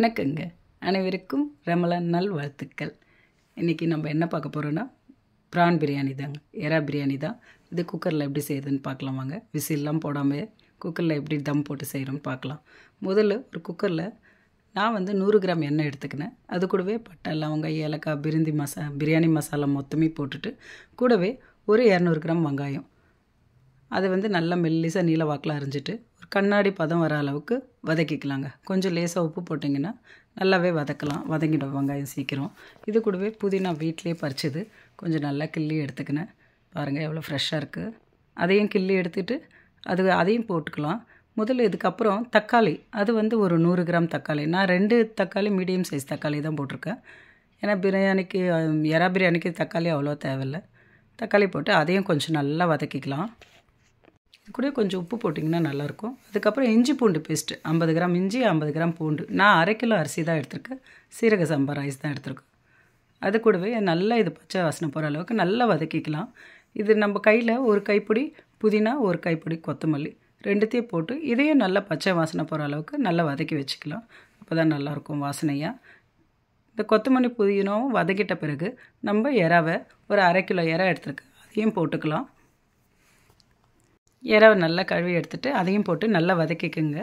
வணக்கங்க. அனைவருக்கும் ரமலான் நாள் வாழ்த்துக்கள். இன்றைக்கி நம்ம என்ன பார்க்க போகிறோன்னா ப்ரான் பிரியாணி தாங்க. எறா பிரியாணி தான். இது குக்கரில் எப்படி செய்யுதுன்னு பார்க்கலாம் வாங்க. விசில்லாம் போடாமல் குக்கரில் எப்படி தம் போட்டு செய்கிறோன்னு பார்க்கலாம். முதல்ல ஒரு குக்கரில் நான் 100 கிராம் எண்ணெய் எடுத்துக்கினேன். அது கூடவே பட்டை, லவங்கம், ஏலக்காய், பிரியாணி மசாலா மொத்தமே போட்டுட்டு கூடவே ஒரு 200 கிராம் வெங்காயம் அதை நல்லா மெல்லிசாக நீல வாக்கில் அரிஞ்சிட்டு ஒரு கண்ணாடி பதம் வர அளவுக்கு வதக்கிக்கலாங்க. கொஞ்சம் லேசாக உப்பு போட்டிங்கன்னா நல்லாவே வதங்கிடும் வெங்காயம் சீக்கிரம். இது கூடவே புதினா வீட்டிலே பறிச்சது கொஞ்சம் நல்லா கிள்ளி எடுத்துக்கினேன். பாருங்கள் எவ்வளோ ஃப்ரெஷ்ஷாக இருக்குது. அதையும் கிள்ளி எடுத்துகிட்டு அதையும் போட்டுக்கலாம். முதல்ல இதுக்கப்புறம் தக்காளி, அது ஒரு 100 கிராம் தக்காளி. நான் 2 தக்காளி மீடியம் சைஸ் தக்காளி தான் போட்டிருக்கேன். ஏன்னா பிரியாணிக்கு எறா பிரியாணிக்கு தக்காளி அவ்வளோ தேவையில்லை. தக்காளி போட்டு அதையும் கொஞ்சம் நல்லா வதக்கிக்கலாம். இது கூட கொஞ்சம் உப்பு போட்டிங்கன்னா நல்லாயிருக்கும். அதுக்கப்புறம் இஞ்சி பூண்டு பேஸ்ட்டு 50 கிராம் இஞ்சி, 50 கிராம் பூண்டு. நான் 1/2 கிலோ அரிசி தான் எடுத்திருக்கேன். சீரக சம்பா ரைஸ் தான் எடுத்திருக்கேன். அது கூடவே நல்லா இது பச்சை வாசனை போகிற அளவுக்கு நல்லா வதக்கிக்கலாம். இது நம்ம கையில் ஒரு கைப்பிடி புதினா, ஒரு கைப்பிடி கொத்தமல்லி ரெண்டுத்தையும் போட்டு இதையும் நல்லா பச்சை வாசனை போகிற அளவுக்கு நல்லா வதக்கி வச்சுக்கலாம். அப்போ தான் நல்லாயிருக்கும் வாசனையாக. இந்த கொத்தமல்லி புதினாவும் வதக்கிட்ட பிறகு நம்ம எறாவை ஒரு 1/2 கிலோ எறா எடுத்துருக்கேன். அதையும் போட்டுக்கலாம். எறாவை நல்லா கழுவி எடுத்துகிட்டு அதையும் போட்டு நல்லா வதக்கிக்குங்க.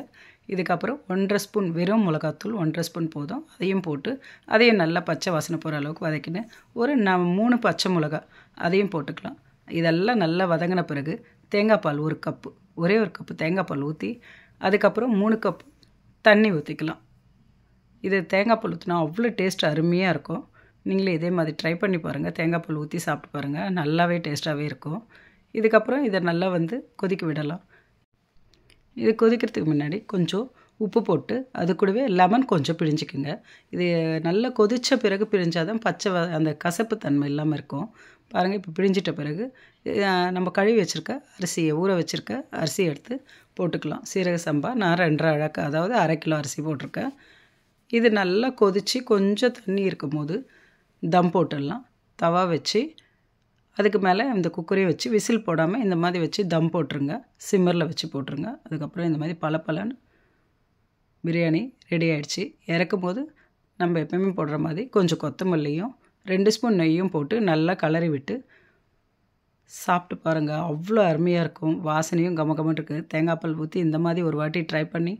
இதுக்கப்புறம் 1/2 ஸ்பூன் வெறும் மிளகாத்தூள் 1/2 ஸ்பூன் போதும். அதையும் போட்டு அதையும் நல்லா பச்சை வாசனை போகிற அளவுக்கு வதக்கினேன். ஒரு 3 பச்சை மிளகா அதையும் போட்டுக்கலாம். இதெல்லாம் நல்லா வதங்கின பிறகு தேங்காய் பால் 1 கப்பு, ஒரே ஒரு கப்பு தேங்காய் பால் ஊற்றி அதுக்கப்புறம் 3 கப் தண்ணி ஊற்றிக்கலாம். இது தேங்காய் பால் ஊற்றினா அவ்வளோ டேஸ்ட் அருமையாக இருக்கும். நீங்களே இதே மாதிரி ட்ரை பண்ணி பாருங்கள். தேங்காய் பால் ஊற்றி சாப்பிட்டு பாருங்கள், நல்லாவே டேஸ்ட்டாகவே இருக்கும். இதுக்கப்புறம் இதை நல்லா கொதிக்க விடலாம். இது கொதிக்கிறதுக்கு முன்னாடி கொஞ்சம் உப்பு போட்டு அது கூடவே லெமன் கொஞ்சம் பிழிஞ்சிக்குங்க. இது நல்லா கொதித்த பிறகு பிழிஞ்சாதான் அந்த கசப்பு தன்மை இல்லாமல் இருக்கும். பாருங்கள், இப்போ பிழிஞ்சிட்ட பிறகு நம்ம கழுவி வச்சுருக்க அரிசியை ஊற வச்சுருக்க அரிசியை எடுத்து போட்டுக்கலாம். சீரக சம்பா நான் 2.5 அழகு, அதாவது 1/2 கிலோ அரிசி போட்டிருக்கேன். இது நல்லா கொதித்து கொஞ்சம் தண்ணி இருக்கும் போது தம் போட்டுடலாம். தவா வச்சு அதுக்கு மேலே இந்த குக்கரையும் வச்சு விசில் போடாமல் இந்த மாதிரி வச்சு தம் போட்டுருங்க. சிம்மரில் வச்சு போட்டுருங்க. அதுக்கப்புறம் இந்த மாதிரி பலன்னு பிரியாணி ரெடி ஆகிடுச்சு. இறக்கும் போது நம்ம எப்போயுமே போடுற மாதிரி கொஞ்சம் கொத்தமல்லியும் 2 ஸ்பூன் நெய்யும் போட்டு நல்லா கலரி விட்டு சாப்பிட்டு பாருங்கள். அவ்வளோ அருமையாக இருக்கும். வாசனையும் கமகமன்னு இருக்குது. தேங்காய் பால் ஊற்றி இந்த மாதிரி ஒரு வாட்டி ட்ரை பண்ணி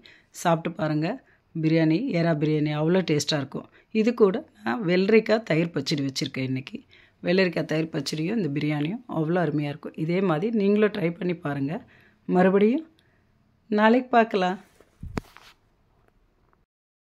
சாப்பிட்டு பாருங்கள். பிரியாணி, எறா பிரியாணி அவ்வளோ டேஸ்ட்டாக இருக்கும். இது கூட நான் வெள்ளரிக்காய் தயிர் பச்சடி வச்சுருக்கேன். இன்றைக்கி வெள்ளரிக்காய் தயிர் பச்சடியும் இந்த பிரியாணியும் அவ்வளோ அருமையாக இருக்கும். இதே மாதிரி நீங்களும் ட்ரை பண்ணி பாருங்கள். மறுபடியும் நாளைக்கு பார்க்கலாம்.